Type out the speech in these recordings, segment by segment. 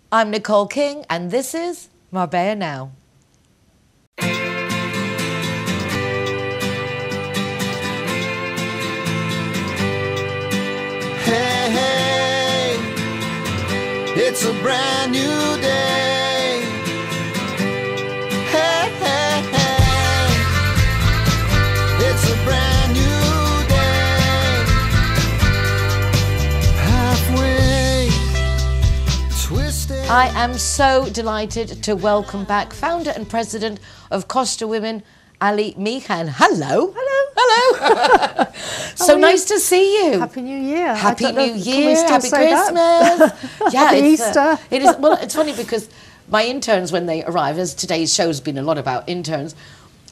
I'm Nicole King, and this is Marbella Now. Hey, hey, it's a brand new day. Hey, hey, hey, it's a brand new day. Halfway twisted. I am so delighted to welcome back founder and president of Costa Women, Ali Meehan. Hello. Hello. So nice to see you. Happy New Year. Happy New Year. Happy Christmas. Yeah, Happy Easter. It is. Well, it's funny because my interns, when they arrived, as today's show's been a lot about interns,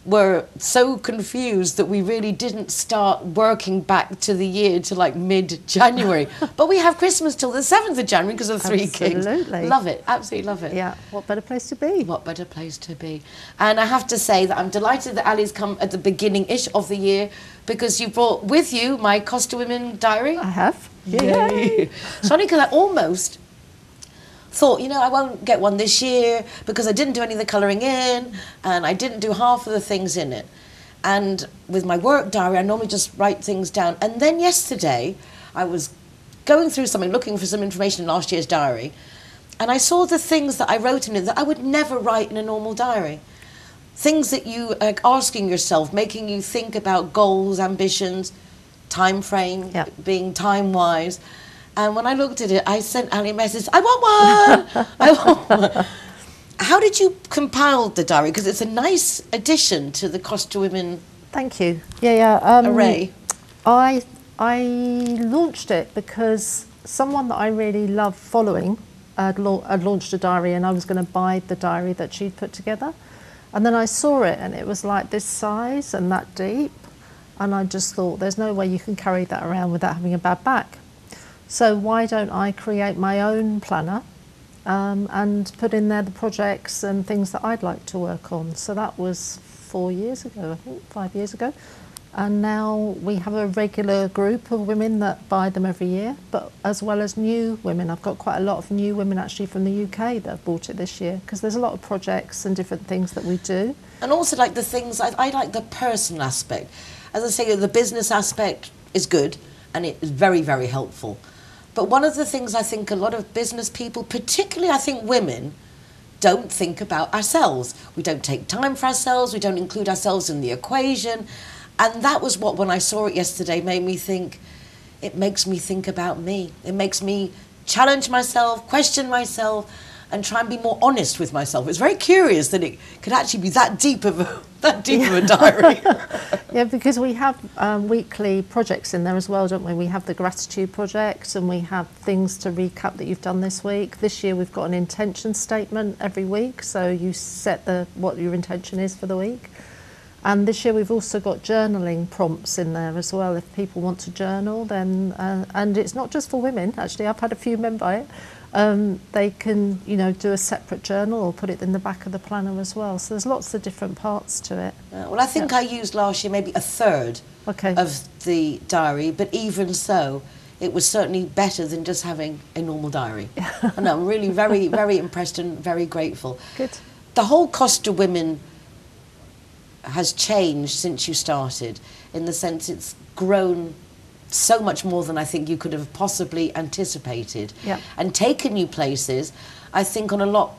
were so confused that we really didn't start working back to the year to like mid-January. But we have Christmas till the 7th of January because of Three Kings. Absolutely. Love it. Absolutely love it. Yeah, what better place to be? What better place to be? And I have to say that I'm delighted that Ali's come at the beginning-ish of the year because you brought with you my Costa Women diary. I have. Yay. It's funny because I almost thought, you know, I won't get one this year because I didn't do any of the colouring in and I didn't do half of the things in it. And with my work diary, I normally just write things down. And then yesterday, I was going through something, looking for some information in last year's diary, and I saw the things that I wrote in it that I would never write in a normal diary. Things that you are asking yourself, making you think about goals, ambitions, time frame, being time-wise. And when I looked at it, I sent Ali a message, I want one! I want one. How did you compile the diary? Because it's a nice addition to the Costa Women Thank you. Yeah. array. I launched it because someone that I really love following had launched a diary, and I was going to buy the diary that she'd put together. And then I saw it, and it was like this size and that deep. And I just thought, there's no way you can carry that around without having a bad back. So why don't I create my own planner and put in there the projects and things that I'd like to work on. So that was 4 years ago, I think, 5 years ago. And now we have a regular group of women that buy them every year, but as well as new women. I've got quite a lot of new women actually from the UK that have bought it this year because there's a lot of projects and different things that we do. And also like the things, I like the personal aspect. As I say, the business aspect is good and it is very, very helpful. But one of the things I think a lot of business people, particularly I think women, don't think about ourselves. We don't take time for ourselves, we don't include ourselves in the equation. And that was what, when I saw it yesterday, made me think, it makes me think about me. It makes me challenge myself, question myself, and try and be more honest with myself. It's very curious that it could actually be that deep of a diary. Yeah, because we have weekly projects in there as well, don't we? We have the gratitude project and we have things to recap that you've done this week. This year we've got an intention statement every week, so you set what your intention is for the week. And this year we've also got journaling prompts in there as well. If people want to journal, then and it's not just for women. Actually, I've had a few men buy it. They can, you know, do a separate journal or put it in the back of the planner as well. So there's lots of different parts to it. Well, I think I used last year maybe a third of the diary, but even so, it was certainly better than just having a normal diary. And I'm really very, very impressed and very grateful. Good. The whole Costa Women has changed since you started, in the sense it's grown so much more than I think you could have possibly anticipated, and taken you places, I think, on a lot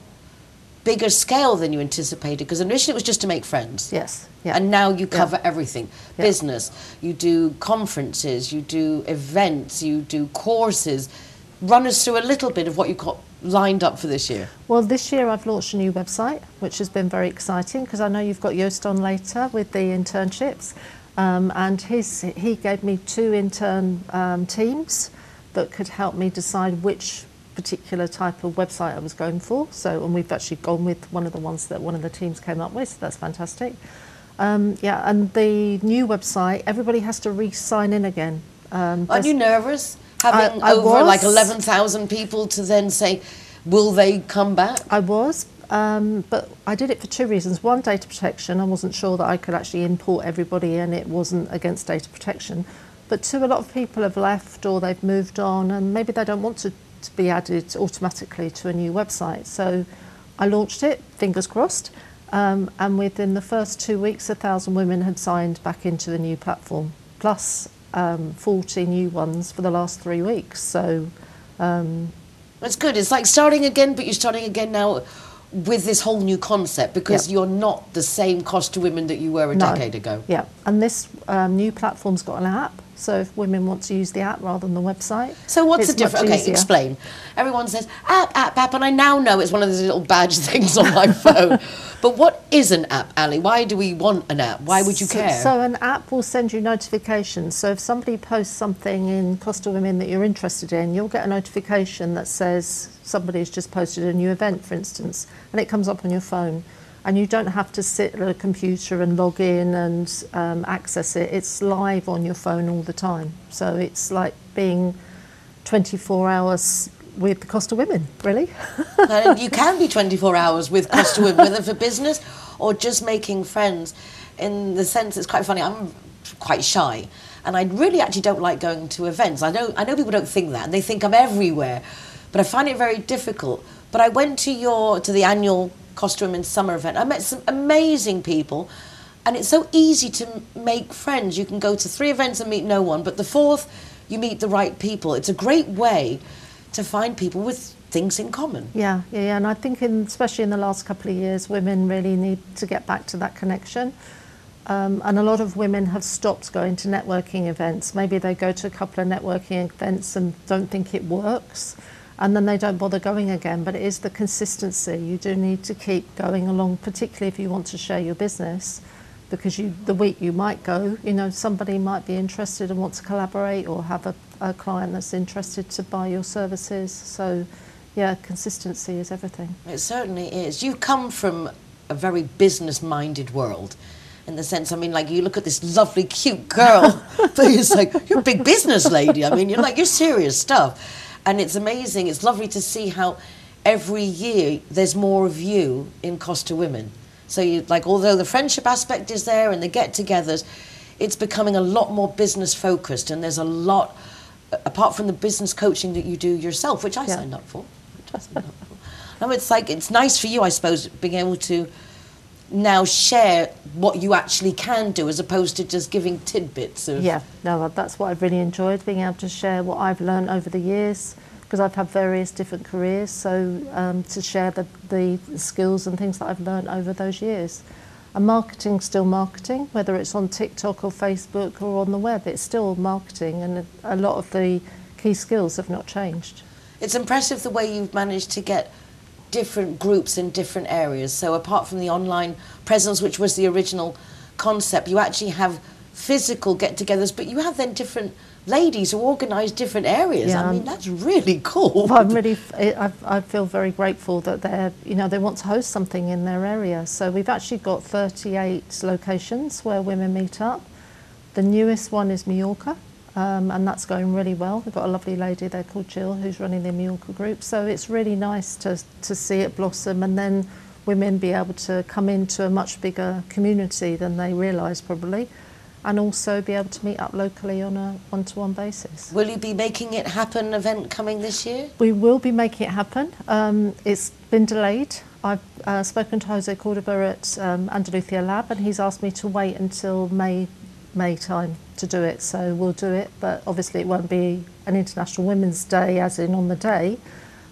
bigger scale than you anticipated, because initially it was just to make friends. Yes. And now you cover everything. Business, you do conferences, you do events, you do courses. Run us through a little bit of what you've got lined up for this year. Well, this year I've launched a new website, which has been very exciting, because I know you've got Joost on later with the internships. And he gave me 2 intern teams that could help me decide which particular type of website I was going for. So, and we've actually gone with one of the ones that one of the teams came up with, so that's fantastic. Yeah, and the new website, everybody has to re-sign in again. Aren't you nervous, having over like 11,000 people to then say, will they come back? I was. But I did it for 2 reasons. One, data protection. I wasn't sure that I could actually import everybody and it wasn't against data protection. But 2, a lot of people have left or they've moved on and maybe they don't want to to be added automatically to a new website. So I launched it, fingers crossed, and within the first 2 weeks, 1,000 women had signed back into the new platform, plus 40 new ones for the last 3 weeks. So That's good. It's like starting again, but you're starting again now with this whole new concept, because you're not the same cost to women that you were a decade ago. Yeah, and this new platform's got an app, so if women want to use the app rather than the website. So what's the it's much difference? Okay, easier. explain. Everyone says app, and I now know it's one of those little badge things on my phone. But what is an app, Ali? Why do we want an app? Why would you care? So an app will send you notifications. So if somebody posts something in Costa Women that you're interested in, you'll get a notification that says somebody's just posted a new event, for instance, and it comes up on your phone. And you don't have to sit at a computer and log in and access it. It's live on your phone all the time. So it's like being 24 hours with the Costa Women, really. And you can be 24 hours with Costa Women, whether for business or just making friends. In the sense, it's quite funny, I'm quite shy, and I really actually don't like going to events. I know people don't think that, and they think I'm everywhere, but I find it very difficult. But I went to the annual Costa Women summer event. I met some amazing people, and it's so easy to make friends. You can go to 3 events and meet no one, but the 4th, you meet the right people. It's a great way to find people with things in common. Yeah, and I think especially in the last couple of years, women really need to get back to that connection. And a lot of women have stopped going to networking events. Maybe they go to a couple of networking events and don't think it works, and then they don't bother going again. But it is the consistency. You do need to keep going along, particularly if you want to share your business, because the week you might go, somebody might be interested and want to collaborate, or have a client that's interested to buy your services. So yeah, consistency is everything. It certainly is. You come from a very business-minded world, in the sense, I mean, like, you look at this lovely, cute girl, but it's like, you're a big business lady. I mean, you're serious stuff. And it's amazing. It's lovely to see how every year there's more of you in Costa Women. So although the friendship aspect is there and the get-togethers, it's becoming a lot more business-focused, and there's a lot, apart from the business coaching that you do yourself, which I signed up for. No, it's nice for you, I suppose, being able to now share what you actually can do, as opposed to just giving tidbits of... Yeah, no, that's what I've really enjoyed, being able to share what I've learned over the years, because I've had various different careers, so to share the skills and things that I've learned over those years. And marketing's still marketing, whether it's on TikTok or Facebook or on the web, it's still marketing, and a lot of the key skills have not changed. It's impressive the way you've managed to get different groups in different areas. So apart from the online presence, which was the original concept, you actually have physical get-togethers, but you have then different ladies who organise different areas. Yeah, I mean, that's really cool. I feel very grateful that they want to host something in their area. So we've actually got 38 locations where women meet up. The newest one is Mallorca, and that's going really well. We've got a lovely lady there called Jill who's running the Mallorca group. So it's really nice to see it blossom, and then women be able to come into a much bigger community than they realise probably, and also be able to meet up locally on a one-to-one basis. Will you be making it happen event coming this year? We will be making it happen. It's been delayed. I've spoken to Jose Cordoba at Andalucia Lab, and he's asked me to wait until May time to do it. So we'll do it, but obviously it won't be an International Women's Day as in on the day,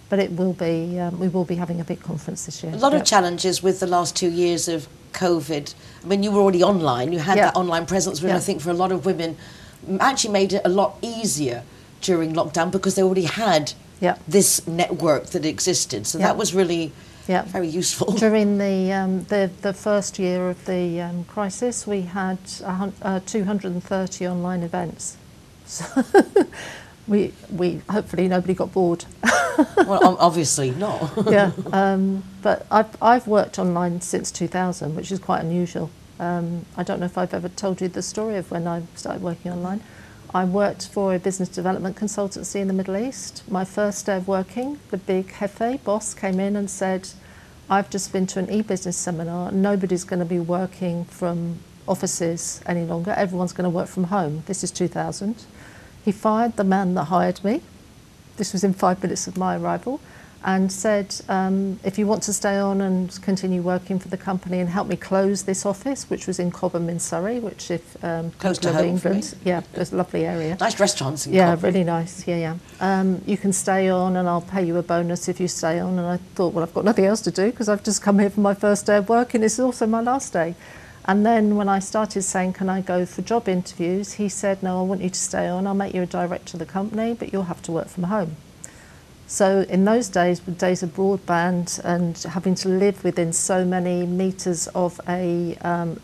but it will be. We will be having a big conference this year. A lot of challenges with the last 2 years of COVID. I mean, you were already online. You had that online presence, which I think for a lot of women actually made it a lot easier during lockdown, because they already had this network that existed. So that was really very useful. During the first year of the crisis, we had 230 online events. So we hopefully nobody got bored. Well, obviously not. But I've worked online since 2000, which is quite unusual. I don't know if I've ever told you the story of when I started working online. I worked for a business development consultancy in the Middle East. My first day of working, the big jefe, boss, came in and said, I've just been to an e-business seminar. Nobody's going to be working from offices any longer. Everyone's going to work from home. This is 2000. He fired the man that hired me. this was in 5 minutes of my arrival, and said, if you want to stay on and continue working for the company and help me close this office, which was in Cobham in Surrey, which if Close to people of home for England, yeah, there's a lovely area. Nice restaurants in Yeah, Cobham. really nice. Yeah. You can stay on and I'll pay you a bonus if you stay on. And I thought, well, I've got nothing else to do because I've just come here for my first day of work and it's also my last day. And then when I started saying, can I go for job interviews, he said, no, I want you to stay on. I'll make you a director of the company, but you'll have to work from home. So in those days, with days of broadband and having to live within so many metres of a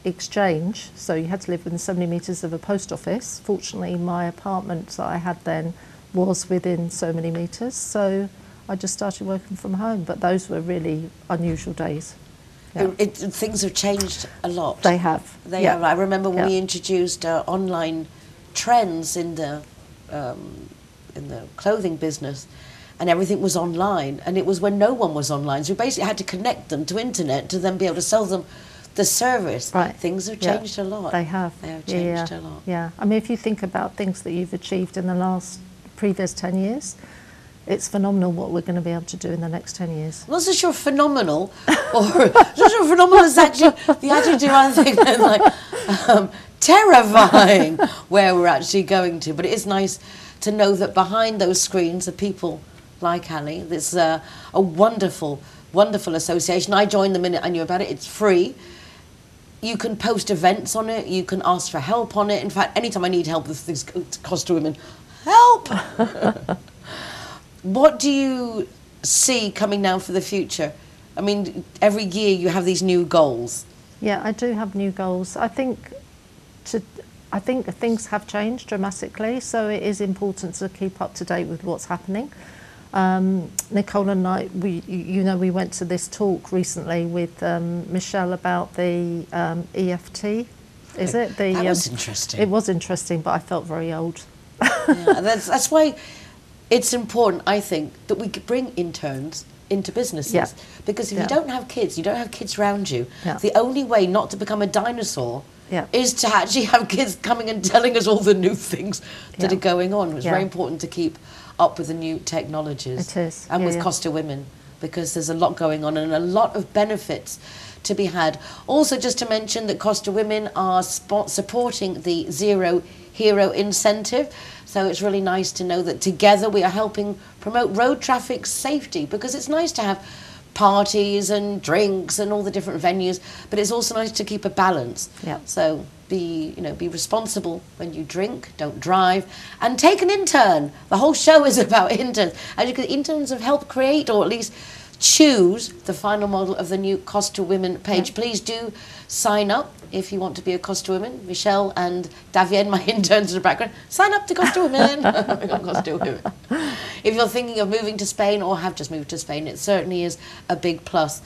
exchange, so you had to live within so many metres of a post office. Fortunately, my apartment that I had then was within so many metres, so I just started working from home. But those were really unusual days. Yeah. Things have changed a lot. They have. They yeah. have. I remember when we Yeah. introduced online trends in the clothing business, and everything was online, and it was when no one was online. So we basically had to connect them to internet to then be able to sell them the service. Right. Things have Yeah. changed a lot. They have. They have changed yeah. a lot. Yeah. I mean, if you think about things that you've achieved in the previous 10 years, it's phenomenal what we're going to be able to do in the next 10 years. I'm not so sure phenomenal, or not sure phenomenal is actually the adjective I think that's like terrifying where we're actually going to. But it is nice to know that behind those screens are people like Ali. There's a wonderful, wonderful association. I joined the minute I knew about it. It's free. You can post events on it. You can ask for help on it. In fact, anytime I need help with things cost to women, help! What do you see coming now for the future? I mean, every year you have these new goals. Yeah, I do have new goals. I think things have changed dramatically, so it is important to keep up to date with what's happening. Nicole and I, we went to this talk recently with Michelle about the EFT. Is it? That was interesting. It was interesting, but I felt very old. Yeah, that's why it's important, I think, that we could bring interns into businesses. Yeah. Because if Yeah. you don't have kids around you, Yeah. the only way not to become a dinosaur Yeah. is to actually have kids coming and telling us all the new things that Yeah. are going on. It's Yeah. very important to keep up with the new technologies. It is. And Yeah, with yeah. Costa Women, because there's a lot going on and a lot of benefits to be had. Also, just to mention that Costa Women are supporting the Zero Hero Incentive. So it's really nice to know that together we are helping promote road traffic safety, because it's nice to have parties and drinks and all the different venues, but it's also nice to keep a balance. Yeah. So be responsible when you drink, don't drive, and take an intern. The whole show is about interns. As you can, interns have helped create, or at least choose, the final model of the new Costa Women page. Yeah. Please do sign up if you want to be a Costa Women. Michelle and Davien, my interns in the background, sign up to Costa Women. We got Costa Women. If you're thinking of moving to Spain or have just moved to Spain, it certainly is a big plus.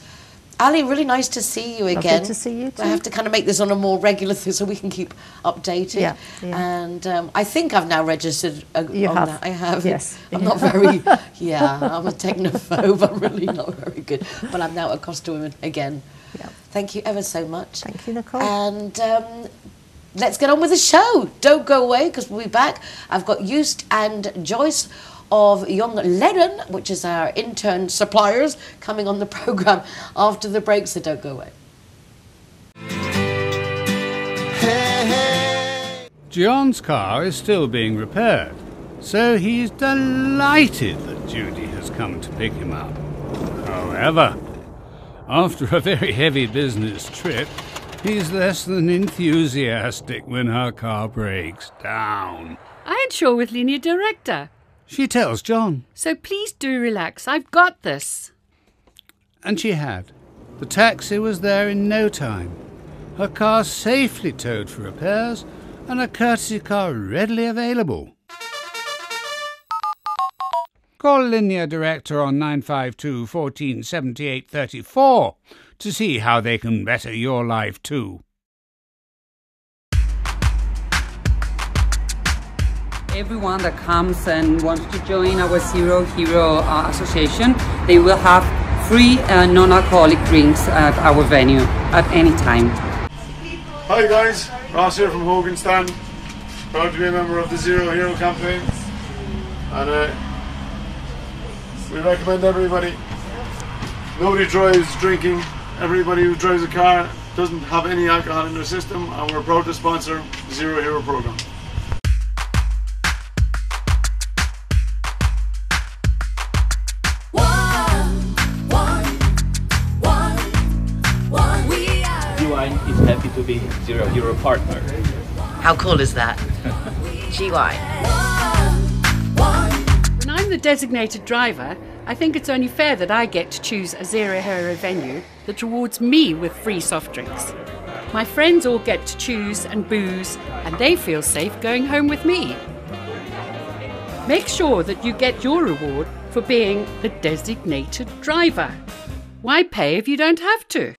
Ali, really nice to see you again. Lovely to see you too. I have to kind of make this on a more regular thing so we can keep updated. Yeah, yeah. And I think I've now registered You on have. that. I have. Yes. I'm not very, I'm a technophobe. I'm really not very good. But I'm now a Costa Woman again. Yeah. Thank you ever so much. Thank you, Nicole. And let's get on with the show. Don't go away, because we'll be back. I've got Joost and Joyce of Young Lennon, which is our intern suppliers, coming on the programme after the break, so don't go away. Hey, hey. John's car is still being repaired, so he's delighted that Judy has come to pick him up. However, after a very heavy business trip, he's less than enthusiastic when her car breaks down. I ain't sure with Linear Director. She tells John, So please do relax. I've got this. and she had. The taxi was there in no time, her car safely towed for repairs, and a courtesy car readily available. Call Linear Director on 952 14 78 34 to see how they can better your life too. Everyone that comes and wants to join our Zero Hero Association, they will have free non-alcoholic drinks at our venue at any time. Hi guys, Ross here from Hogan Stand. Proud to be a member of the Zero Hero campaign. And We recommend everybody. Nobody drives drinking. Everybody who drives a car doesn't have any alcohol in their system, and we're proud to sponsor the Zero Hero program. GY is happy to be Zero Hero partner. How cool is that? GY. When I'm the designated driver, I think it's only fair that I get to choose a Zero Hero venue that rewards me with free soft drinks. My friends all get to choose and booze, and they feel safe going home with me. Make sure that you get your reward for being the designated driver. Why pay if you don't have to?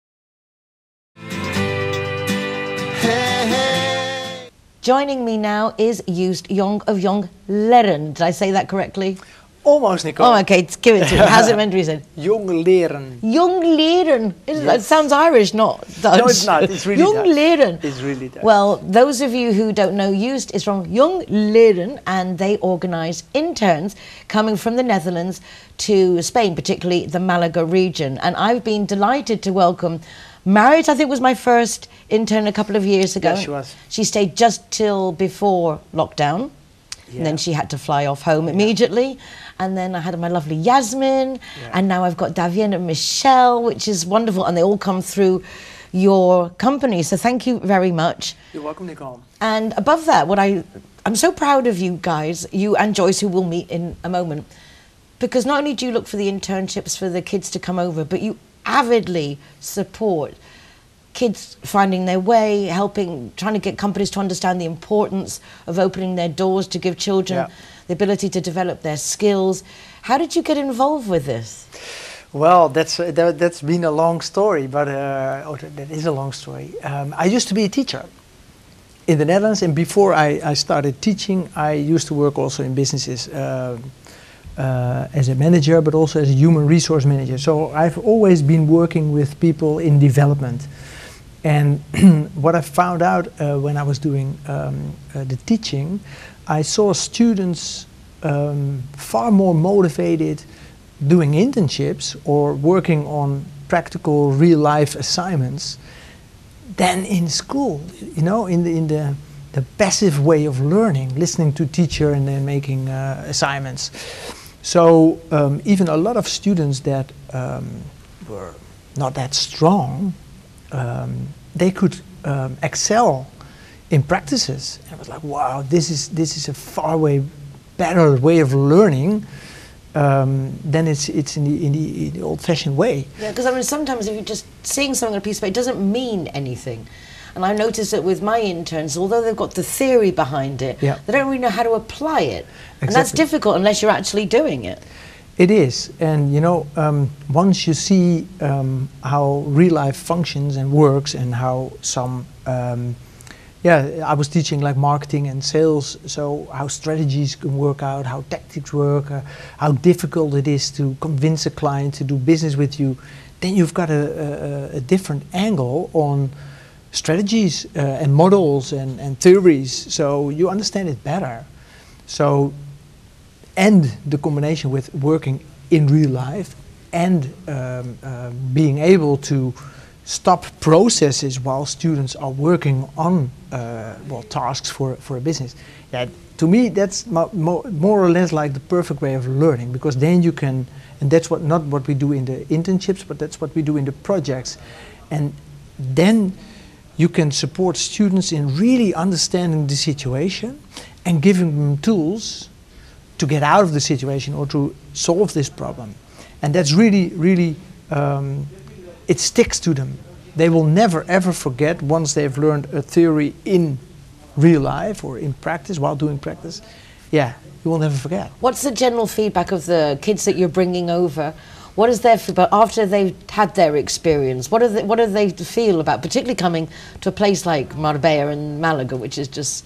Joining me now is Joost Jong of Jong Leren. Did I say that correctly? Almost, Nicole. Oh, okay, give it to me. How's it meant to be said? Jong leren. Jong Leren. It sounds Irish, not Dutch. No, it's not. It's really Jong Dutch. Leren. It's really Dutch. Well, those of you who don't know, Joost is from Jong Leren, and they organise interns coming from the Netherlands to Spain, particularly the Malaga region. And I've been delighted to welcome Marit. I think was my first intern a couple of years ago. Yes, she was. She stayed just till before lockdown. Yeah. And then she had to fly off home immediately. And then I had my lovely Yasmin. And now I've got Davien and Michelle, which is wonderful. And they all come through your company. So thank you very much. You're welcome, Nicole. And above that, I'm so proud of you guys, you and Joyce, who we'll meet in a moment. Because not only do you look for the internships for the kids to come over, but you avidly support kids finding their way, trying to get companies to understand the importance of opening their doors to give children the ability to develop their skills. How did you get involved with this? Well, that's been a long story, but that is a long story. I used to be a teacher in the Netherlands, and before I started teaching, I used to work also in businesses as a manager, but also as a human resource manager. So I've always been working with people in development. And what I found out when I was doing the teaching, I saw students far more motivated doing internships or working on practical real-life assignments than in school, you know, in the passive way of learning, listening to teacher and then making assignments. So even a lot of students that were not that strong, they could excel in practices. And I was like, wow, this is a far way better way of learning than it's in the old-fashioned way. Yeah, because I mean, sometimes if you're just seeing something on a piece of paper, it doesn't mean anything. And I noticed that with my interns, although they've got the theory behind it, they don't really know how to apply it. Exactly. And that's difficult unless you're actually doing it. It is, and you know, once you see how real life functions and works, and how some, I was teaching like marketing and sales, so how strategies can work out, how tactics work, how difficult it is to convince a client to do business with you, then you've got a different angle on strategies and models and theories, so you understand it better. So. And the combination with working in real life and being able to stop processes while students are working on tasks for a business. Yeah, to me that's more or less like the perfect way of learning, because then you can, and that's not what we do in the internships, but that's what we do in the projects, and then you can support students in really understanding the situation and giving them tools to get out of the situation or to solve this problem. And that's really, really, it sticks to them. They will never ever forget once they've learned a theory in real life or in practice, while doing practice. Yeah, you will never forget. What's the general feedback of the kids that you're bringing over? What is their feedback after they've had their experience? What do they feel about, particularly coming to a place like Marbella and Malaga, which is just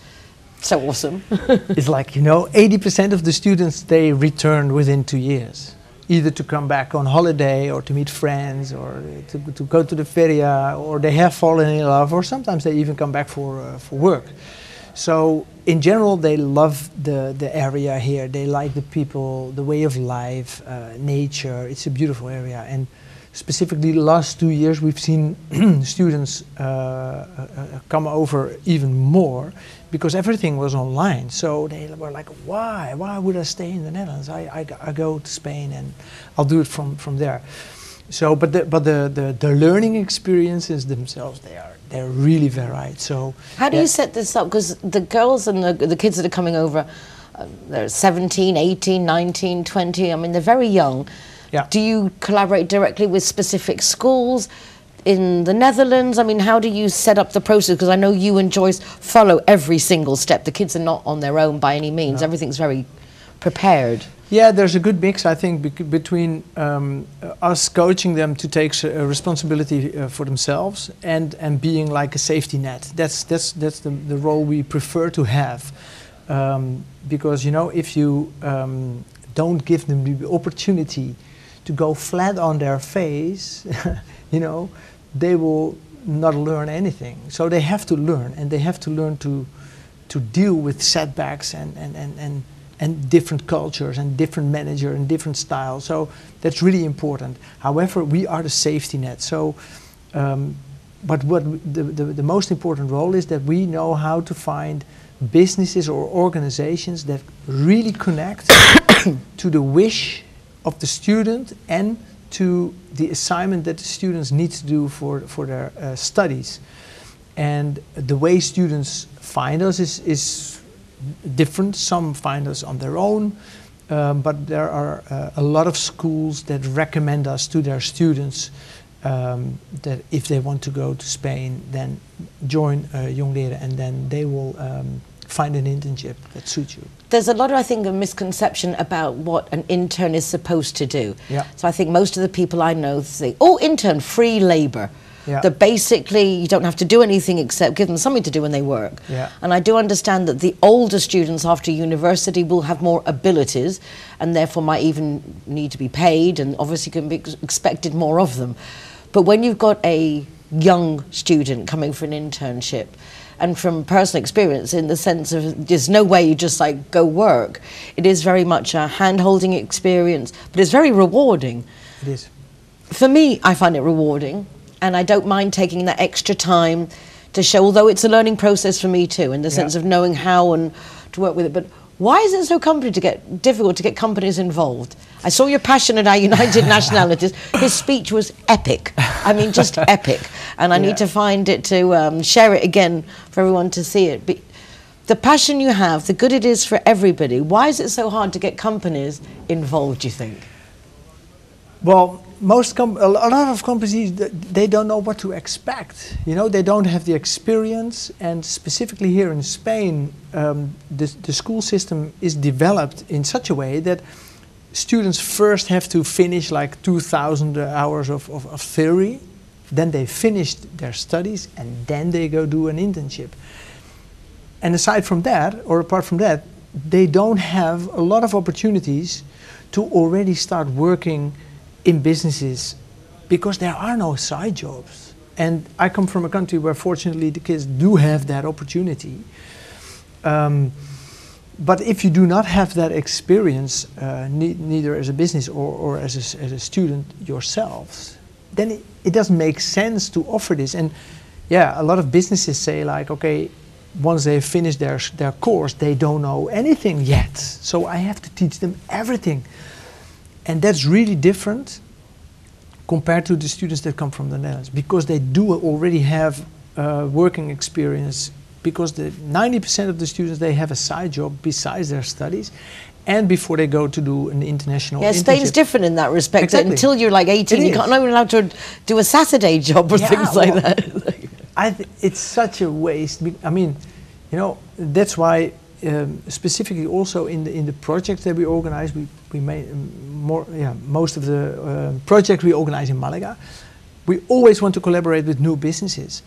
so awesome? It's like, you know, 80% of the students, they return within 2 years. Either to come back on holiday or to meet friends or to go to the feria, or they have fallen in love, or sometimes they even come back for work. So in general, they love the area here. They like the people, the way of life, nature. It's a beautiful area. And specifically the last 2 years, we've seen students come over even more because everything was online. So they were like, why? Why would I stay in the Netherlands? I go to Spain and I'll do it from there. So, but the learning experiences themselves, they're really varied. So, how do you set this up? Because the girls and the kids that are coming over, they're 17, 18, 19, 20. I mean, they're very young. Yeah. Do you collaborate directly with specific schools in the Netherlands? I mean, how do you set up the process? Because I know you and Joyce follow every single step. The kids are not on their own by any means. No. Everything's very prepared. Yeah, there's a good mix, I think, between us coaching them to take responsibility for themselves and being like a safety net. That's the role we prefer to have, because you know, if you don't give them the opportunity to go flat on their face, you know, they will not learn anything. So they have to learn, and they have to learn to deal with setbacks and different cultures and different manager and different styles. So that's really important. However, we are the safety net. So, but what the most important role is that we know how to find businesses or organizations that really connect to the wish of the student and to the assignment that the students need to do for their studies. And the way students find us is different. Some find us on their own, but there are a lot of schools that recommend us to their students, that if they want to go to Spain, then join Jong Leren, and then they will find an internship that suits you. There's a lot of, I think, a misconception about what an intern is supposed to do. Yeah. So I think most of the people I know say, oh, intern, free labour. Yeah. That basically you don't have to do anything except give them something to do when they work. Yeah. And I do understand that the older students after university will have more abilities and therefore might even need to be paid and obviously can be expected more of them. But when you've got a young student coming for an internship, and from personal experience, in the sense of there's no way you just like go work, it is very much a hand-holding experience, but it's very rewarding. It is. For me, I find it rewarding. And I don't mind taking that extra time to show, although it's a learning process for me too, in the sense of knowing how and to work with it. But why is it so difficult to get companies involved? I saw your passion at our United Nationalities. His speech was epic. I mean, just epic. And I need to find it to share it again for everyone to see it. But the passion you have, the good it is for everybody, why is it so hard to get companies involved, do you think? Well, a lot of companies, they don't know what to expect. You know, they don't have the experience, and specifically here in Spain, the school system is developed in such a way that students first have to finish like 2,000 hours of theory, then they finish their studies, and then they go do an internship. And aside from that, or apart from that, they don't have a lot of opportunities to already start working in businesses, because there are no side jobs. And I come from a country where fortunately the kids do have that opportunity. But if you do not have that experience, neither as a business or as a student yourselves, then it doesn't make sense to offer this. And yeah, a lot of businesses say like, okay, once they finish their course, they don't know anything yet. So I have to teach them everything. And that's really different compared to the students that come from the Netherlands, because they do already have working experience, because 90% of the students, they have a side job besides their studies, and before they go to do an international internship. Spain's different in that respect. Exactly. Until you're like 18, you're not even allowed to do a Saturday job or things like that. It's such a waste. I mean, you know, that's why specifically also in the projects that we organize, we made most of the projects we organize in Malaga, we always want to collaborate with new businesses.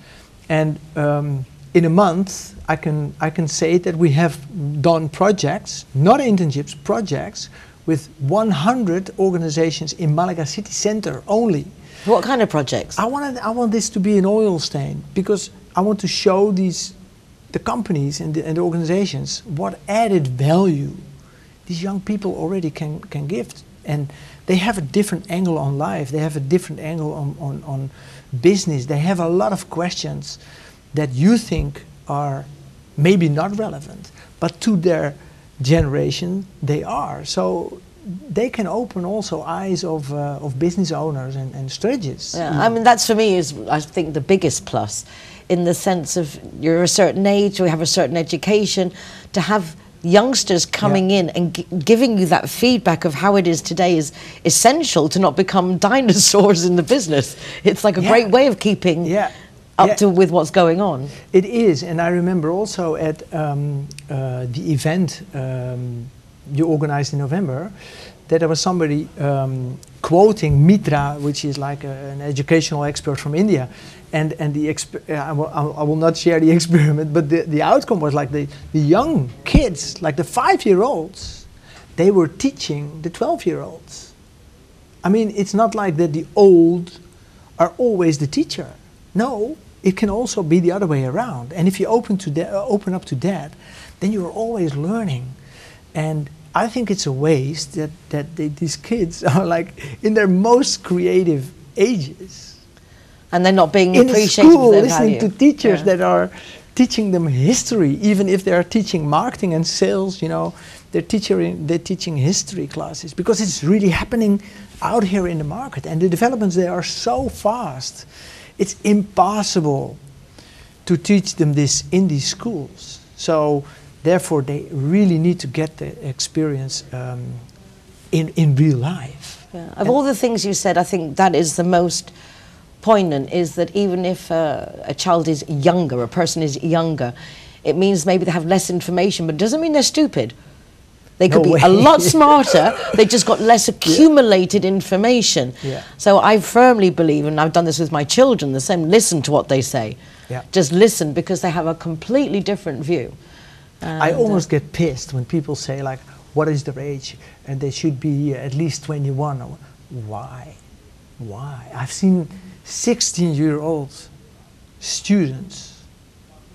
And in a month, I can say that we have done projects, not internships, projects with 100 organizations in Malaga city center only. What kind of projects? I want this to be an oil stain, because I want to show these the companies and the organizations what added value these young people already can give. And they have a different angle on life. They have a different angle on business. They have a lot of questions that you think are maybe not relevant, but to their generation they are. So they can open also eyes of business owners and strategists. Yeah, I mean, that's for me is, I think, the biggest plus, in the sense of you're a certain age, or you have a certain education, to have youngsters coming in and giving you that feedback of how it is today is essential to not become dinosaurs in the business. It's like a great way of keeping up to with what's going on. It is, and I remember also at the event you organized in November, that there was somebody quoting Mitra, which is like an educational expert from India, and the I will not share the experiment, but the outcome was like the young kids, like the 5-year-olds, they were teaching the 12-year-olds. I mean, it's not like that the old are always the teacher. No, it can also be the other way around. And if you open up to that, then you're always learning. And I think it's a waste that these kids are like in their most creative ages. And they're not being in appreciated school, for their listening value. to teachers that are teaching them history, even if they are teaching marketing and sales, you know, they're teaching history classes, because it's really happening out here in the market, and the developments there are so fast. It's impossible to teach them this in these schools. So therefore, they really need to get the experience in real life. Yeah. Of all the things you said, I think that is the most poignant, is that even if a child is younger, a person is younger, it means maybe they have less information, but it doesn't mean they're stupid. They could be a lot smarter, they just got less accumulated information. So I firmly believe, and I've done this with my children, the same, listen to what they say. Just listen, because they have a completely different view. I almost get pissed when people say, like, what is their age? And they should be at least 21. Why? Why? I've seen 16-year-old students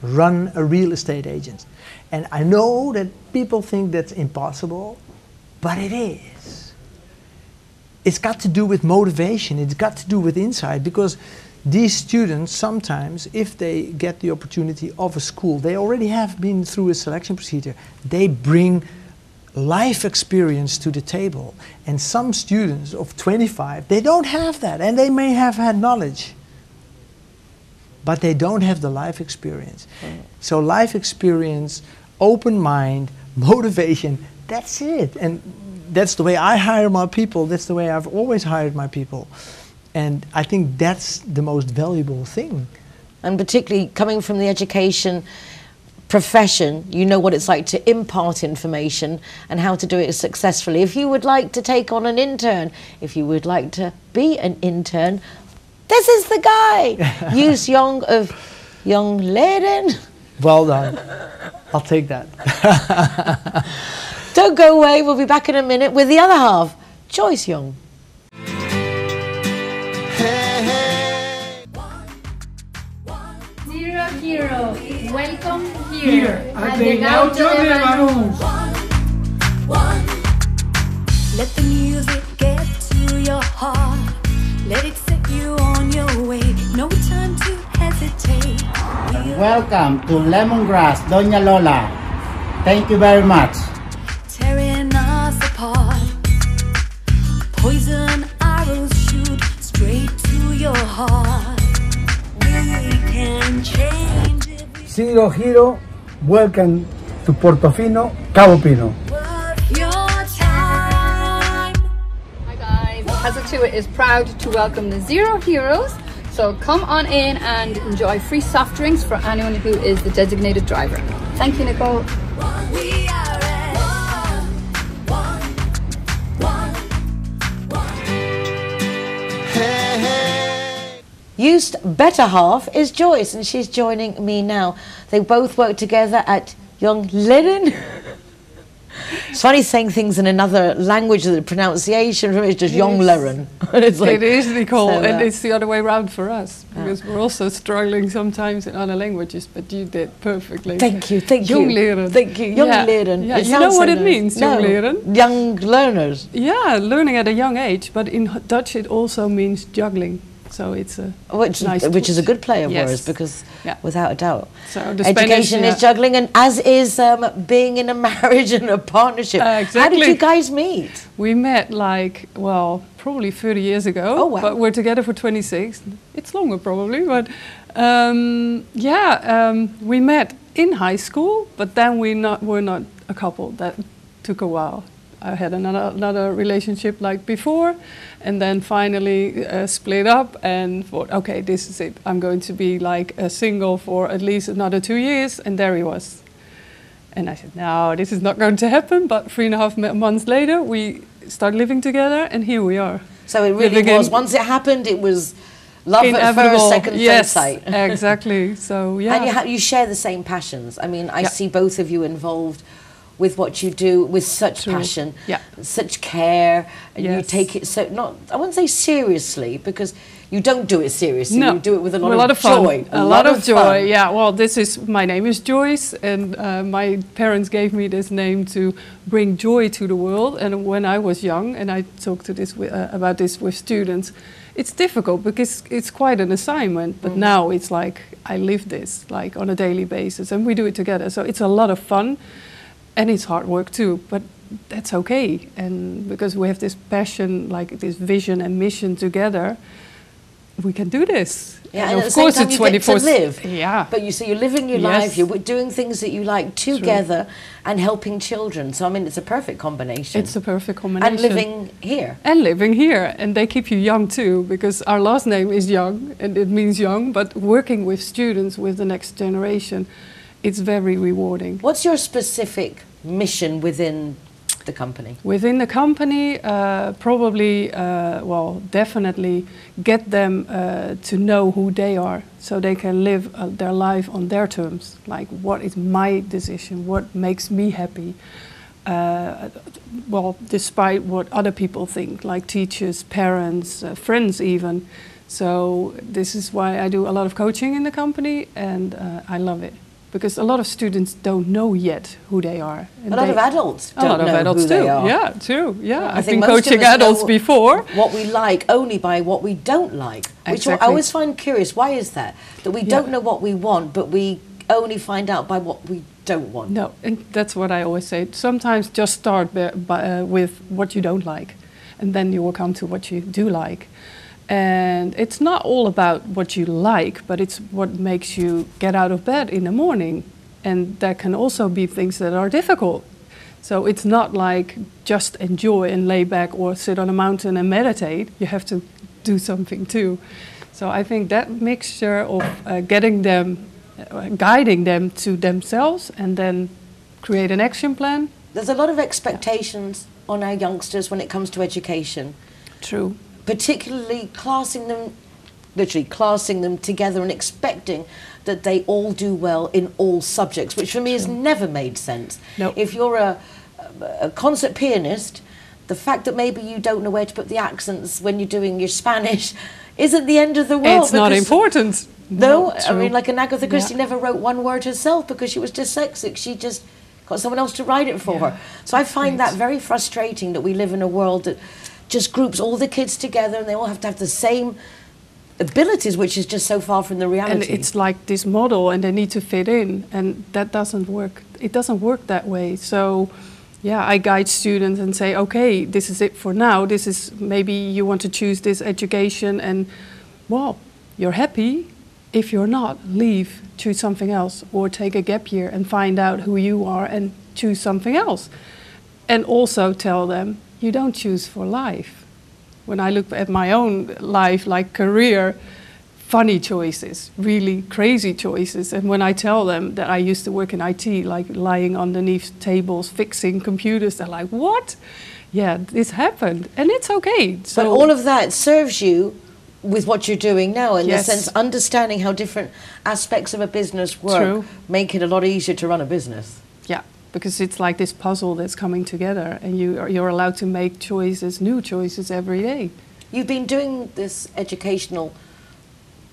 run a real estate agent. And I know that people think that's impossible, but it is. It's got to do with motivation. It's got to do with insight, because these students sometimes, if they get the opportunity of a school, they already have been through a selection procedure. They bring life experience to the table. And some students of 25, they don't have that, and they may have had knowledge, but they don't have the life experience. So life experience, open mind, motivation, that's it. And that's the way I hire my people. That's the way I've always hired my people. And I think that's the most valuable thing. And particularly coming from the education profession, you know what it's like to impart information and how to do it successfully. If you would like to take on an intern, if you would like to be an intern, this is the guy. Use Young of Young Leden. Well done. I'll take that. Don't go away. We'll be back in a minute with the other half, Joyce Young. Zero Hero, welcome here at the Gaucho de Banús. Let the music get to your heart. Let it set you on your way. No time to hesitate. Welcome to Lemongrass, Doña Lola. Thank you very much. Tearing us apart. Poison arrows shoot straight to your heart. We can change it. Zero Hero, welcome to Portofino, Cabo Pino. Hazard is proud to welcome the Zero Heroes, so come on in and enjoy free soft drinks for anyone who is the designated driver. Thank you, Nicole. Used better half is Joyce, and she's joining me now. They both work together at Young Leden. It's funny saying things in another language, the pronunciation from it is just Young Leren. It's like, it is, Nicole, so, and it's the other way around for us, because we're also struggling sometimes in other languages, but you did perfectly. Thank you, thank Jong you. leren. Thank you, Young Leren. Yeah, It you know sounds what so it nice. means, No, Jong leren? young learners. Yeah, learning at a young age, but in Dutch it also means juggling. So it's a which is a good play of Yes. words, because Yeah. without a doubt, So the education Spanish, is juggling, and as is being in a marriage and a partnership. How did Exactly. you guys meet? We met like, well, probably 30 years ago. Oh, wow. But we're together for 26. It's longer probably, but we met in high school, but then we're not a couple. That took a while. I had another relationship like before, and then finally split up and thought, okay, this is it. I'm going to be like a single for at least another 2 years, and there he was. And I said, no, this is not going to happen. But 3.5 months later, we start living together, and here we are. So it really Living was, in- once it happened, it was love at Inevitable. first, second, Yes, third sight. exactly. So, yeah. And you share the same passions. I mean, I Yeah. see both of you involved with what you do with such True. passion, Yeah. such care, and you Yes. take it so, not, I wouldn't say seriously, because you don't do it seriously, No, you do it with a lot, of fun. joy. A lot of joy, fun. yeah. Well, my name is Joyce, and my parents gave me this name to bring joy to the world. And when I was young, and I talked to about this with students, it's difficult because it's quite an assignment. But now it's like I live this like on a daily basis, and we do it together. So it's a lot of fun, and it's hard work too. But that's okay, and because we have this passion, like this vision and mission together, we can do this. Yeah, and of at the same course time it's you get to 24 live. Yeah. But you're living your Yes. life, you're doing things that you like together and helping children. So, I mean, it's a perfect combination. It's a perfect combination. And living here. And living here. And they keep you young too, because our last name is Young, and it means young, but working with students, with the next generation, it's very rewarding. What's your specific mission within the company? Within the company, definitely get them to know who they are, so they can live their life on their terms. Like, what is my decision? What makes me happy? Despite what other people think, like teachers, parents, friends even. So this is why I do a lot of coaching in the company, and I love it. Because a lot of students don't know yet who they are. A lot of adults don't a lot of know adults who too. they are. Yeah, true. Yeah, I I've think been most of coaching us adults know before. What we like only by what we don't like, which I Exactly. always find curious. Why is that? That we don't know what we want, but we only find out by what we don't want. No, and that's what I always say. Sometimes just start with what you don't like, and then you will come to what you do like. And it's not all about what you like, but it's what makes you get out of bed in the morning. And that can also be things that are difficult. So it's not like just enjoy and lay back or sit on a mountain and meditate. You have to do something too. So I think that mixture of getting them, guiding them to themselves, and then create an action plan. There's a lot of expectations on our youngsters when it comes to education. True. Particularly literally classing them together and expecting that they all do well in all subjects, which for me has never made sense. No. If you're a concert pianist, the fact that maybe you don't know where to put the accents when you're doing your Spanish isn't the end of the world. It's not important. No, I true. mean, like an Agatha Christie Yeah. never wrote one word herself because she was dyslexic. She just got someone else to write it for her. So I find that very frustrating, that we live in a world that just groups all the kids together and they all have to have the same abilities, which is just so far from the reality. And it's like this model, and they need to fit in, and that doesn't work. It doesn't work that way. So, yeah, I guide students and say, okay, this is it for now. This is, maybe you want to choose this education, and, well, you're happy. If you're not, leave, choose something else, or take a gap year and find out who you are and choose something else. And also tell them, you don't choose for life. When I look at my own life, like career, funny choices, really crazy choices. And when I tell them that I used to work in IT, like lying underneath tables, fixing computers, they're like, what? Yeah, this happened. And it's okay. So but all of that serves you with what you're doing now, in Yes. the sense, understanding how different aspects of a business work True. make it a lot easier to run a business. Yeah, because it's like this puzzle that's coming together, and you're allowed to make choices, new choices every day. You've been doing this educational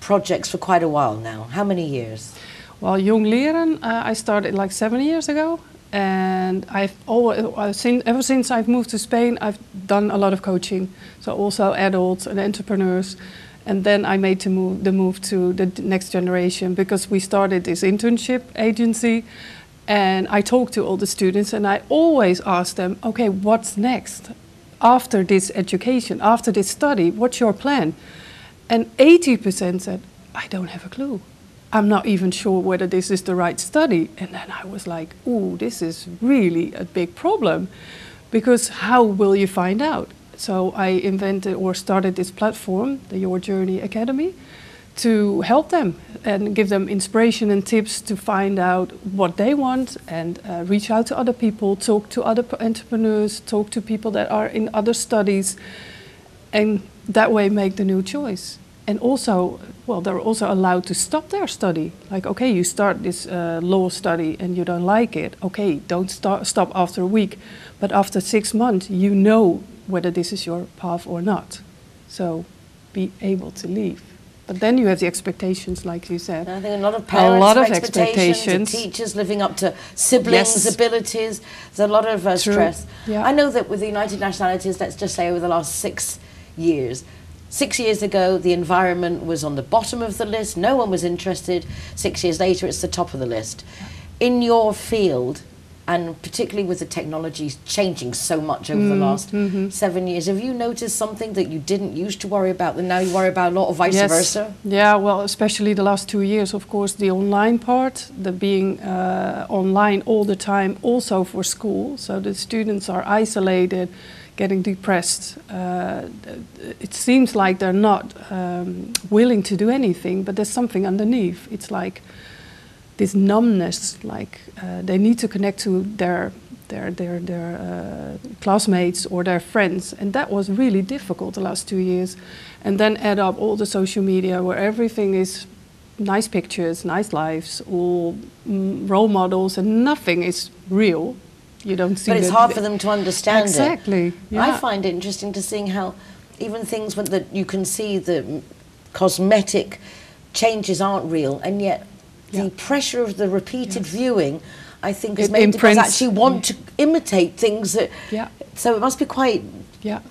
projects for quite a while now. How many years? Well, Jong Leren, I started like 7 years ago, and I've always, ever since I've moved to Spain, I've done a lot of coaching. So also adults and entrepreneurs. And then I made the move to the next generation, because we started this internship agency, and I talked to all the students, and I always ask them, okay, what's next? After this education, after this study, what's your plan? And 80% said, I don't have a clue. I'm not even sure whether this is the right study. And then I was like, ooh, this is really a big problem, because how will you find out? So I invented or started this platform, the Your Journey Academy, to help them and give them inspiration and tips to find out what they want, and reach out to other people, talk to other entrepreneurs, talk to people that are in other studies, and that way make the new choice. And also, well, they're also allowed to stop their study. Like, okay, you start this law study and you don't like it. Okay, don't stop after a week. But after 6 months, you know whether this is your path or not. So be able to leave. But then you have the expectations, like you said. I think a lot of parents a lot have of expectations. Teachers living up to siblings' abilities. There's a lot of stress. Yeah. I know that with the United Nationalities, let's just say over the last 6 years, 6 years ago, the environment was on the bottom of the list. No one was interested. 6 years later, it's the top of the list. In your field, and particularly with the technology changing so much over the last 7 years, have you noticed something that you didn't used to worry about that now you worry about a lot, or vice versa? Yeah, well, especially the last 2 years, of course, the online part, the being online all the time, also for school. So the students are isolated, getting depressed. It seems like they're not willing to do anything, but there's something underneath. It's like this numbness, like they need to connect to their classmates or their friends, and that was really difficult the last 2 years. And then add up all the social media where everything is nice pictures, nice lives, all role models, and nothing is real. You don't see. But it's hard for them to understand it. Exactly. Yeah. I find it interesting to seeing how even things that you can see, the cosmetic changes aren't real, and yet the pressure of the repeated viewing, I think, has made us actually want to imitate things that. So it must be quite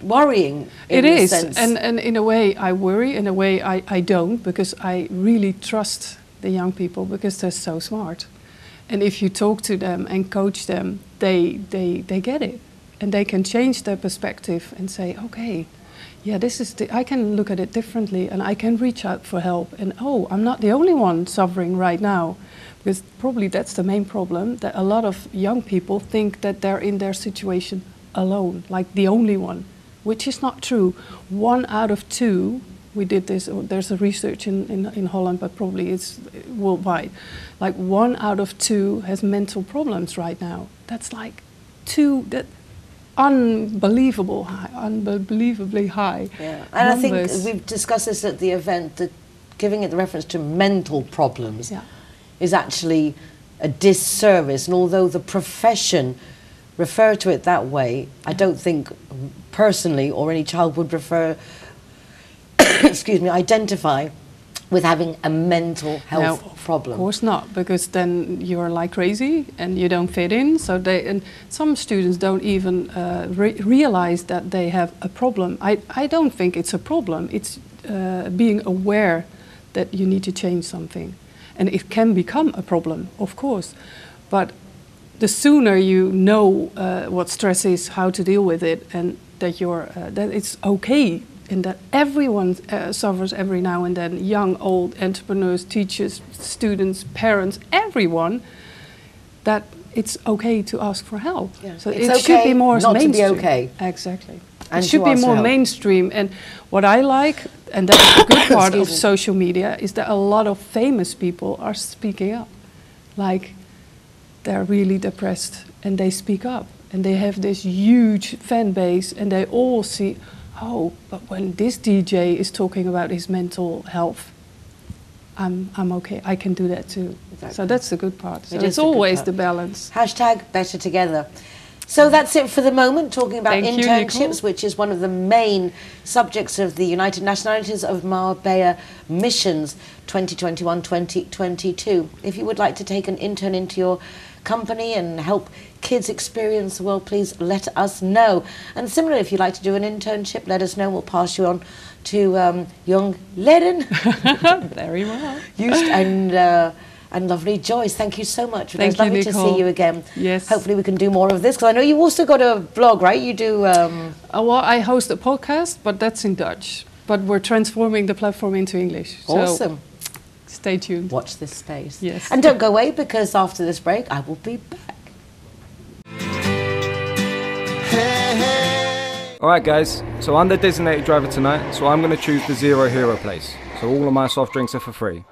worrying. It is, and in a way I worry, in a way I don't, because I really trust the young people, because they're so smart. And if you talk to them and coach them, they get it, and they can change their perspective and say, okay, yeah, I can look at it differently, and I can reach out for help. And oh, I'm not the only one suffering right now, because probably that's the main problem, that a lot of young people think that they're in their situation alone, like the only one, which is not true. 1 out of 2. We did this, there's a research in Holland, but probably it's worldwide. Like 1 out of 2 has mental problems right now. That's like unbelievably high. Yeah, and I think we've discussed this at the event, that giving it the reference to mental problems is actually a disservice. And although the profession refer to it that way, I don't think personally or any child would prefer identify with having a mental health problem. Of course not, because then you're like crazy and you don't fit in. So and some students don't even realize that they have a problem. I don't think it's a problem. It's being aware that you need to change something, and it can become a problem, of course. But the sooner you know what stress is, how to deal with it, and that that it's okay. And that everyone suffers every now and then, young, old, entrepreneurs, teachers, students, parents, everyone, that it's okay to ask for help. Yeah. So it should be more not mainstream. To be okay. Exactly. And it should be more mainstream. And what I like, and that's the good part of social media, is that a lot of famous people are speaking up. Like, they're really depressed and they speak up. And they have this huge fan base, and they all see, oh, but when this DJ is talking about his mental health, I'm okay. I can do that too. Exactly. So that's the good part. So It is it's the good always part. the balance. Hashtag better together. So that's it for the moment, talking about Thank you, internships, Nicole. which is one of the main subjects of the United Nationalities of Marbella missions 2021-2022. If you would like to take an intern into your company and help kids experience the world, please let us know. And similarly, if you'd like to do an internship, let us know. We'll pass you on to young Leden. Very well. And lovely Joyce. Thank you so much. Thank It was lovely you, to Nicole. see you again. Yes. Hopefully we can do more of this, because I know you've also got a blog, right? You do... Well, I host a podcast, but that's in Dutch. But we're transforming the platform into English. Awesome. So stay tuned. Watch this space. Yes. And don't go away, because after this break, I will be back. Alright guys, so I'm the designated driver tonight, so I'm going to choose the Zero Hero place. So all of my soft drinks are for free.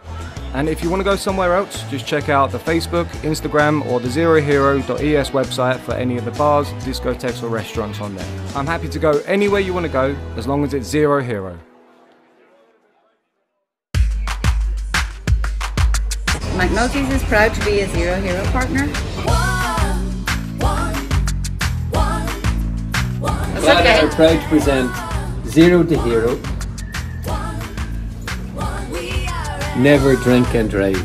And if you want to go somewhere else, just check out the Facebook, Instagram or the zerohero.es website for any of the bars, discotheques or restaurants on there. I'm happy to go anywhere you want to go, as long as it's Zero Hero. McNulty's is proud to be a Zero Hero partner. Glad are proud to present Zero to Hero. Never drink and drive.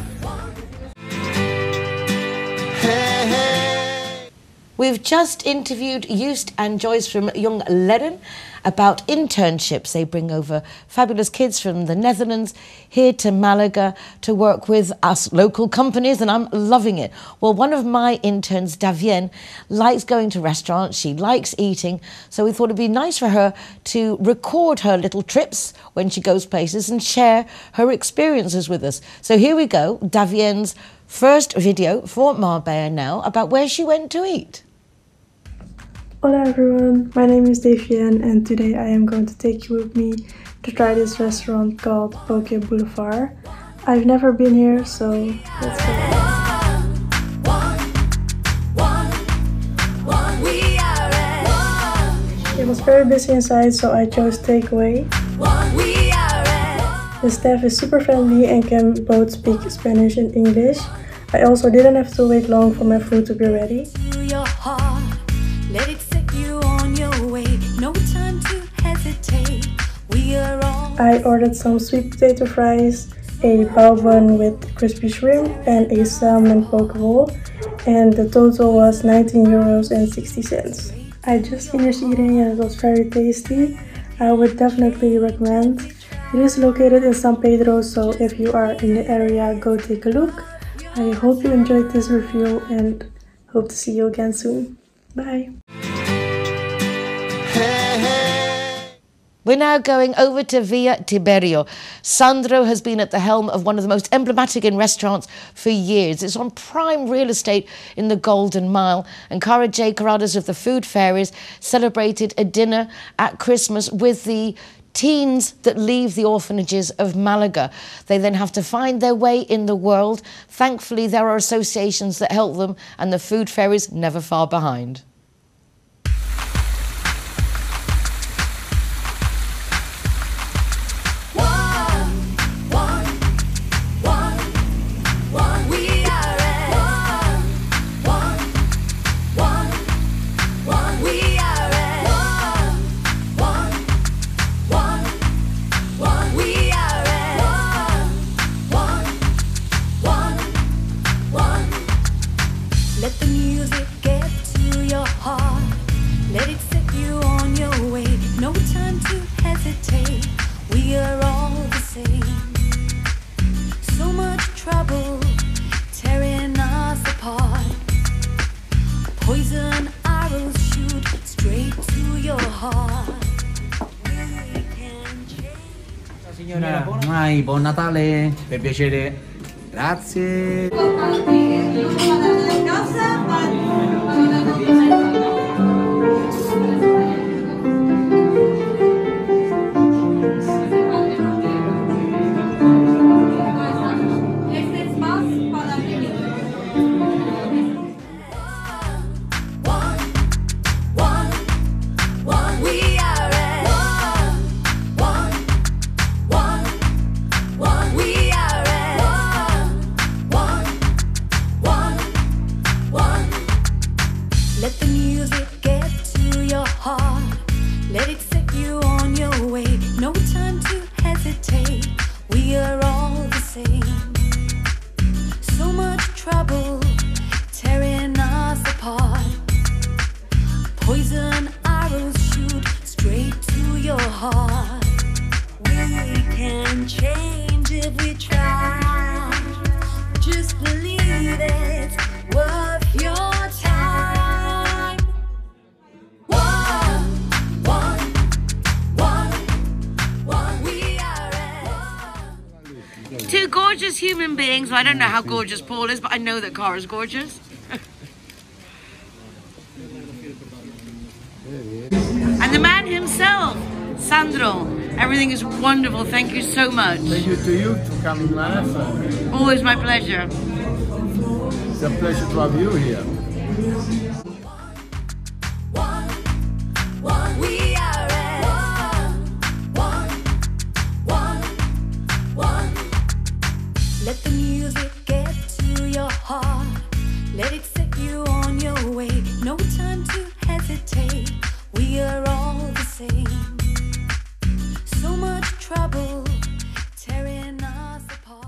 We've just interviewed Joost and Joyce from Young Leden about internships. They bring over fabulous kids from the Netherlands here to Malaga to work with us local companies, and I'm loving it. Well, one of my interns, Davien, likes going to restaurants. She likes eating, so we thought it'd be nice for her to record her little trips when she goes places and share her experiences with us. So here we go, Davien's first video for Marbella Now about where she went to eat. Hola everyone, my name is Davien and today I am going to take you with me to try this restaurant called Poke Boulevard. I've never been here, so let's go. It was very busy inside, so I chose takeaway. The staff is super friendly and can both speak Spanish and English. I also didn't have to wait long for my food to be ready. Let it set you on your way. No time to hesitate. We are all. I ordered some sweet potato fries, a bao bun with crispy shrimp, and a salmon poke bowl. And the total was €19.60. I just finished eating and it was very tasty. I would definitely recommend. It is located in San Pedro, so if you are in the area, go take a look. I hope you enjoyed this review and hope to see you again soon. Bye. We're now going over to Via Tiberio. Sandro has been at the helm of one of the most emblematic in restaurants for years. It's on prime real estate in the Golden Mile. And Cara J. Carradas of the Food Fairies celebrated a dinner at Christmas with the teens that leave the orphanages of Malaga. They then have to find their way in the world. Thankfully, there are associations that help them, and the Food Fairies never far behind. Let the music get to your heart. Let it set you on your way. No time to hesitate. We are all the same. So much trouble tearing us apart. Poison arrows shoot straight to your heart. Signora, buon Natale, per piacere. Grazie. same. So much trouble tearing us apart. Poison arrows shoot straight to your heart. We can change if we try. Just believe it's worth your time. We are Two gorgeous human beings. I don't know how gorgeous Paul is, but I know that Cara's gorgeous. And the man himself, Sandro. Everything is wonderful. Thank you so much. Thank you to you to come in Marathon. Always my pleasure. It's a pleasure to have you here. We are one. Let the music get to your heart. Let it set you on your way. No time to hesitate. We are all the same. So much trouble tearing us apart.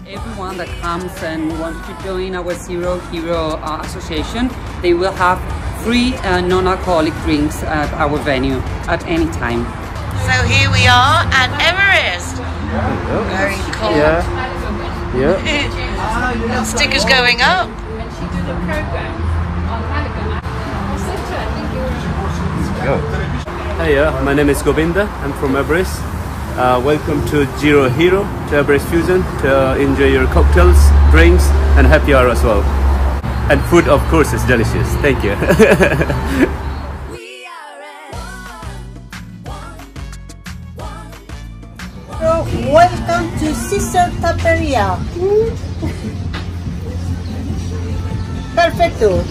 Everyone that comes and wants to join our Zero Hero Association, they will have free non-alcoholic drinks at our venue at any time. So here we are at Everest. Very cool. Yeah. Stickers going up. Hi, my name is Govinda. I'm from Everest. Welcome to Zero Hero, to Everest Fusion, to enjoy your cocktails, drinks, and happy hour as well. And food, of course, is delicious. Thank you. Welcome to Sister Taperia. Perfecto.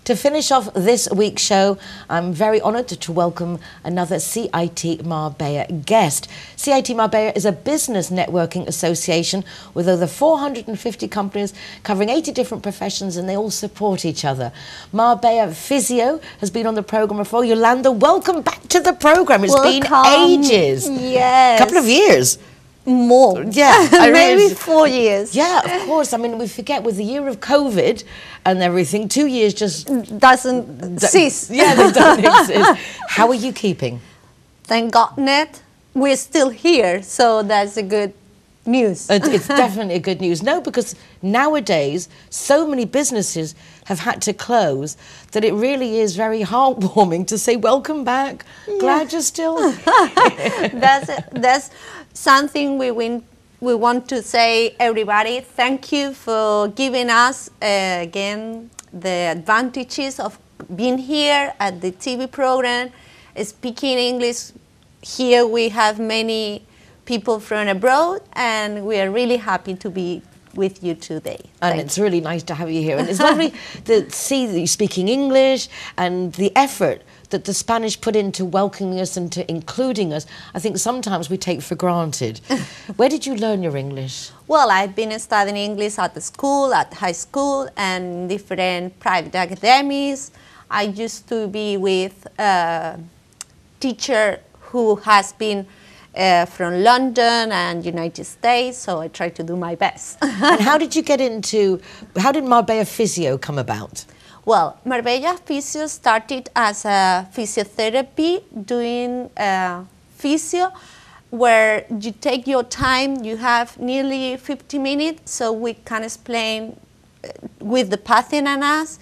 To finish off this week's show, I'm very honoured to welcome another CIT Marbella guest. CIT Marbella is a business networking association with over 450 companies covering 80 different professions, and they all support each other. Marbella Physio has been on the programme before. Yolanda, welcome back to the programme. It's been ages. Yes. A couple of years. More. Yeah. Maybe 4 years. Yeah, of course. I mean, we forget with the year of COVID and everything, 2 years just... doesn't cease. Yeah, they don't exist. How are you keeping? Thank God, Ned. We're still here, so that's a good news. It's definitely a good news. No, because nowadays, so many businesses have had to close that it really is very heartwarming to say, welcome back. Yeah. Glad you're still... That's something we want to say, everybody. Thank you for giving us again the advantages of being here at the TV program, speaking English. Here we have many people from abroad, and we are really happy to be with you today. And it's really nice to have you here. And it's lovely to see that you're speaking English and the effort that the Spanish put into welcoming us and to including us. I think sometimes we take for granted. Where did you learn your English? Well, I've been studying English at the school, at high school, and different private academies. I used to be with a teacher who has been from London and United States, so I try to do my best. And how did you get into, how did Marbella Physio come about? Well, Marbella Physio started as a physiotherapy, doing physio, where you take your time, you have nearly 50 minutes, so we can explain with the patient and us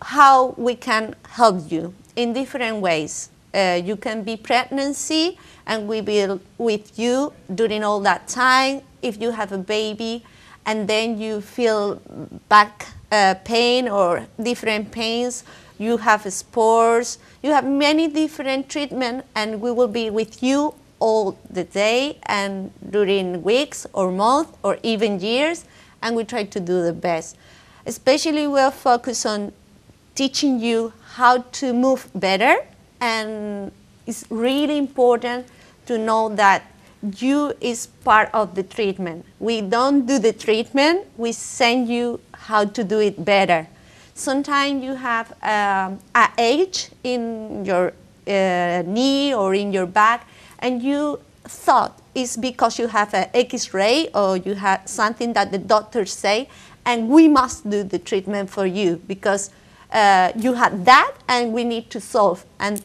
how we can help you in different ways. You can be pregnancy, and we will with you during all that time. If you have a baby and then you feel back pain or different pains, you have sports, you have many different treatments, and we will be with you all the day and during weeks or months or even years, and we try to do the best. Especially we are focused on teaching you how to move better, and it's really important to know that you is part of the treatment. We don't do the treatment, we send you how to do it better. Sometimes you have an ache in your knee or in your back, and you thought it's because you have an X-ray or you have something that the doctors say, and we must do the treatment for you because you had that and we need to solve. And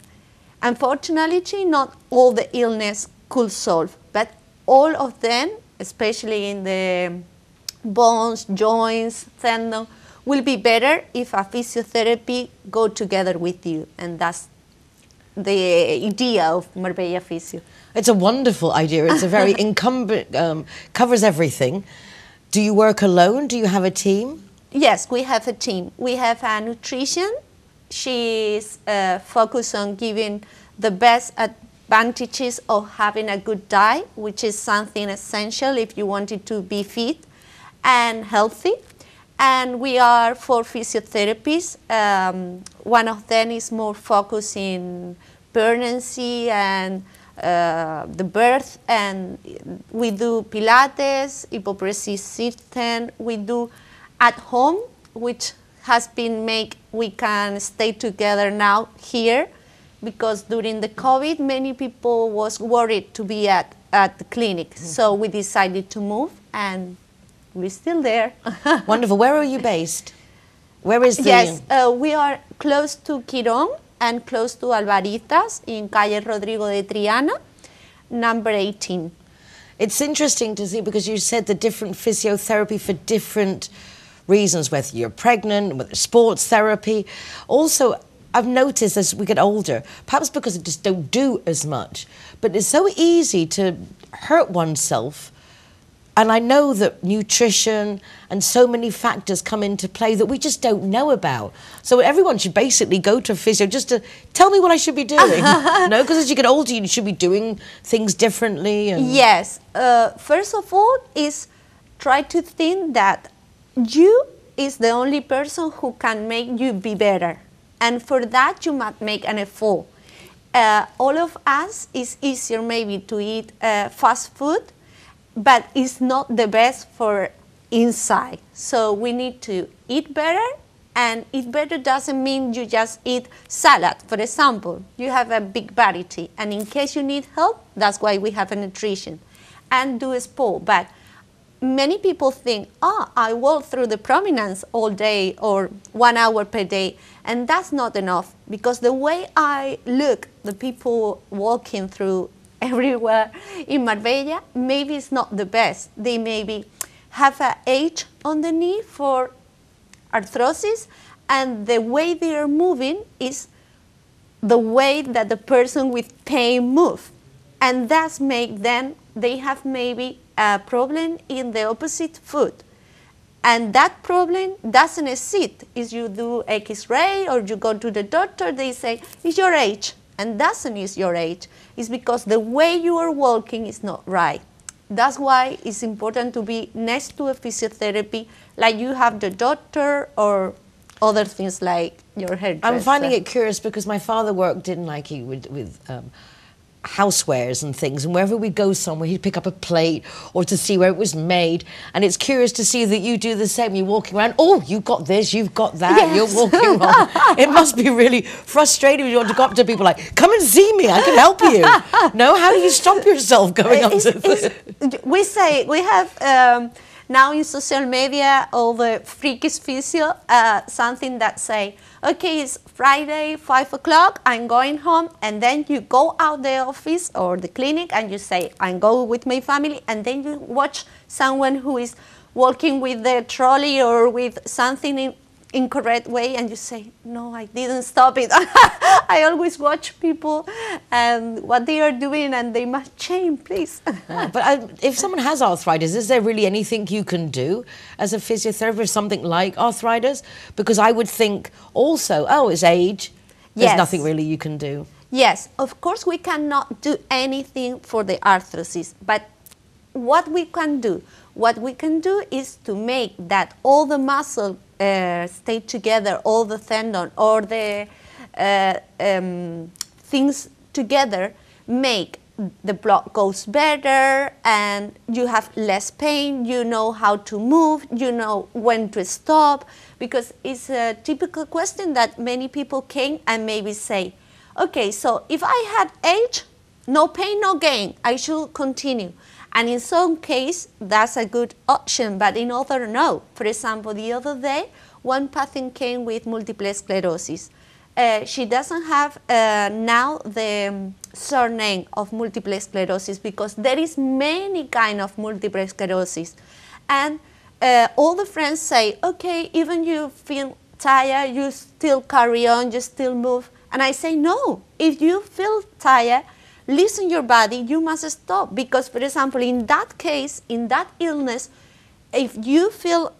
unfortunately, not all the illness could solve, but all of them, especially in the bones, joints, tendon, will be better if a physiotherapy go together with you, and that's the idea of Marbella Physio. It's a wonderful idea. It's a very covers everything. Do you work alone? Do you have a team? Yes, we have a team. We have a nutrition. She's focused on giving the best advantages of having a good diet, which is something essential if you wanted to be fit and healthy. And we are 4 physiotherapists. One of them is more focused in pregnancy and the birth, and we do Pilates, hypopressive system. We do at home, which has been made, we can stay together now here, because during the COVID, many people was worried to be at the clinic. So we decided to move, and we're still there. Wonderful. Where are you based? Where is the... Yes, we are close to Quirón and close to Alvaritas in Calle Rodrigo de Triana, number 18. It's interesting to see, because you said the different physiotherapy for different reasons, whether you're pregnant, whether sports therapy. Also, I've noticed as we get older, perhaps because I just don't do as much, but it's so easy to hurt oneself And I know that nutrition and so many factors come into play that we just don't know about. So everyone should basically go to a physio just to tell me what I should be doing. No, because as you get older, you should be doing things differently. And Yes. First of all, is try to think that you is the only person who can make you be better. And for that, you must make an effort. All of us, is easier maybe to eat fast food, but it's not the best for inside. So we need to eat better, and eat better doesn't mean you just eat salad. For example, you have a big variety, and in case you need help, that's why we have a nutrition. And do a sport. But many people think, I walk through the promenades all day or 1 hour per day, and that's not enough, because the way I look, the people walking through everywhere in Marbella, maybe it's not the best. They maybe have an age on the knee for arthrosis, and the way they are moving is the way that the person with pain move. And that's make them, they have maybe a problem in the opposite foot. And that problem doesn't exist. If you do X-ray or you go to the doctor, they say, it's your age. And doesn't is your age. It's because the way you are walking is not right. That's why it's important to be next to a physiotherapy, like you have the doctor or other things like your hairdresser. I'm finding it curious because my father worked in with housewares and things, and wherever we go somewhere, he'd pick up a plate or to see where it was made. And it's curious to see that you do the same. You're walking around, oh, you've got this, you've got that, Yes. you're walking around. It must be really frustrating when you want to go up to people like, come and see me, I can help you. No, how do you stop yourself going up to this? We say, we have now in social media, all the freakish physio, something that say, okay, it's Friday, 5 o'clock, I'm going home, and then you go out the office or the clinic and you say, I'm going with my family, and then you watch someone who is walking with the trolley or with something in incorrect way, and you say, no, I didn't stop it. I always watch people and what they are doing, and they must change, please. But if someone has arthritis, is there really anything you can do as a physiotherapist, something like arthritis? Because I would think also, oh, it's age, there's Yes. nothing really you can do. Yes, of course we cannot do anything for the arthrosis, but what we can do? What we can do is to make that all the muscle stay together, all the tendon, or the things together, make the blood goes better, and you have less pain, you know how to move, you know when to stop, because it's a typical question that many people came and maybe say, okay, so if I had age, no pain, no gain, I should continue. And in some case, that's a good option, but in other, no. For example, the other day, one patient came with multiple sclerosis. She doesn't have now the surname of multiple sclerosis, because there is many kind of multiple sclerosis. And all the friends say, okay, even you feel tired, you still carry on, you still move. And I say, no, if you feel tired, listen your body, you must stop. Because, for example, in that case, in that illness, if you feel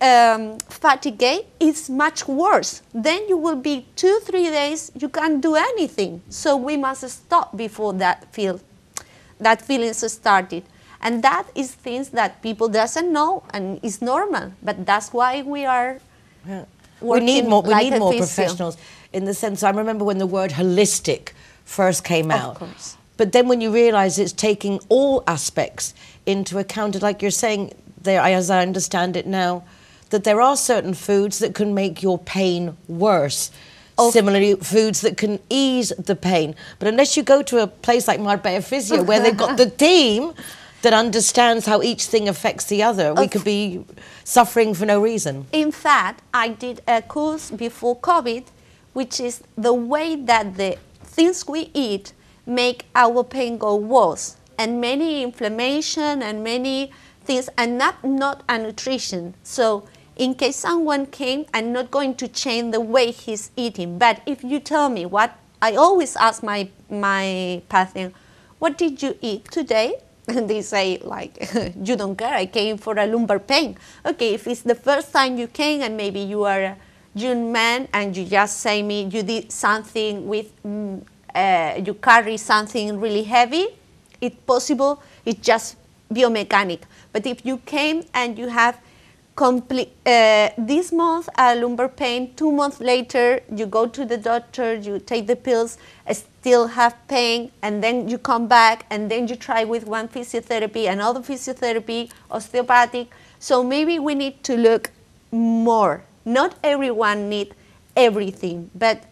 fatigued, it's much worse. Then you will be 2-3 days, you can't do anything. So we must stop before that feelings started. And that is things that people doesn't know, and it's normal. But that's why we are We need more, like a physio. professionals in the sense, I remember when the word holistic first came out. Of course. But then when you realise it's taking all aspects into account, like you're saying there, as I understand it now, that there are certain foods that can make your pain worse. Similarly, foods that can ease the pain. But unless you go to a place like Marbella Physio, where they've got the team that understands how each thing affects the other, we could be suffering for no reason. In fact, I did a course before COVID, which is the way that the things we eat make our pain go worse, and many inflammation and many things, and not a nutrition. So in case someone came, I'm not going to change the way he's eating, but if you tell me what, I always ask my patient, what did you eat today? And they say, like, you don't care, I came for a lumbar pain. Okay, if it's the first time you came and maybe you are a young man and you just say me you did something with, you carry something really heavy, it's possible, it's just biomechanic. But if you came and you have complete, this month a lumbar pain, 2 months later you go to the doctor, you take the pills, still have pain, and then you come back and then you try with one physiotherapy, another physiotherapy, osteopathic. So maybe we need to look more. Not everyone needs everything, but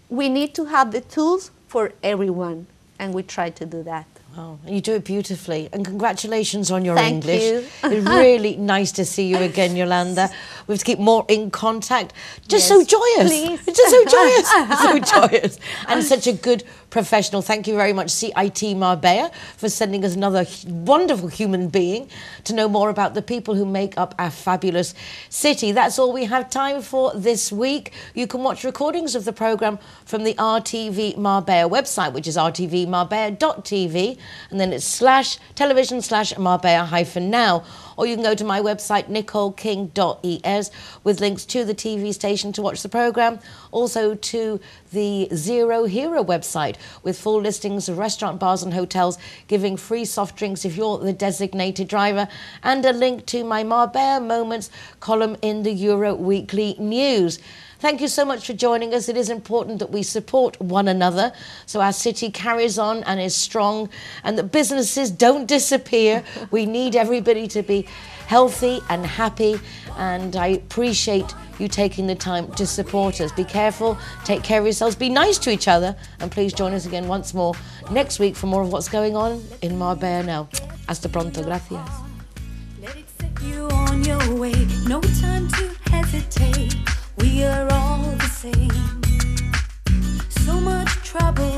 we need to have the tools for everyone, and we try to do that. Oh, you do it beautifully, and congratulations on your Thank English. you. It's really nice to see you again, Yolanda. We have to keep more in contact. Just Yes, so joyous. please. It's just so joyous. So joyous. And such a good professional. Thank you very much, CIT Marbella, for sending us another wonderful human being to know more about the people who make up our fabulous city. That's all we have time for this week. You can watch recordings of the programme from the RTV Marbella website, which is rtvmarbella.tv, and then it's /television/Marbella-now. Or you can go to my website, nicoleking.es, with links to the TV station to watch the programme, also to the Zero Hero website, with full listings of restaurant, bars and hotels giving free soft drinks if you're the designated driver, and a link to my Marbella Moments column in the Euro Weekly News. Thank you so much for joining us. It is important that we support one another so our city carries on and is strong, and that businesses don't disappear. We need everybody to be healthy and happy, and I appreciate you taking the time to support us. Be careful, take care of yourselves, be nice to each other, and please join us again once more next week for more of what's going on in Marbella Now. Hasta pronto. Gracias. Let it set you on your way. No time to hesitate. We are all the same. So much trouble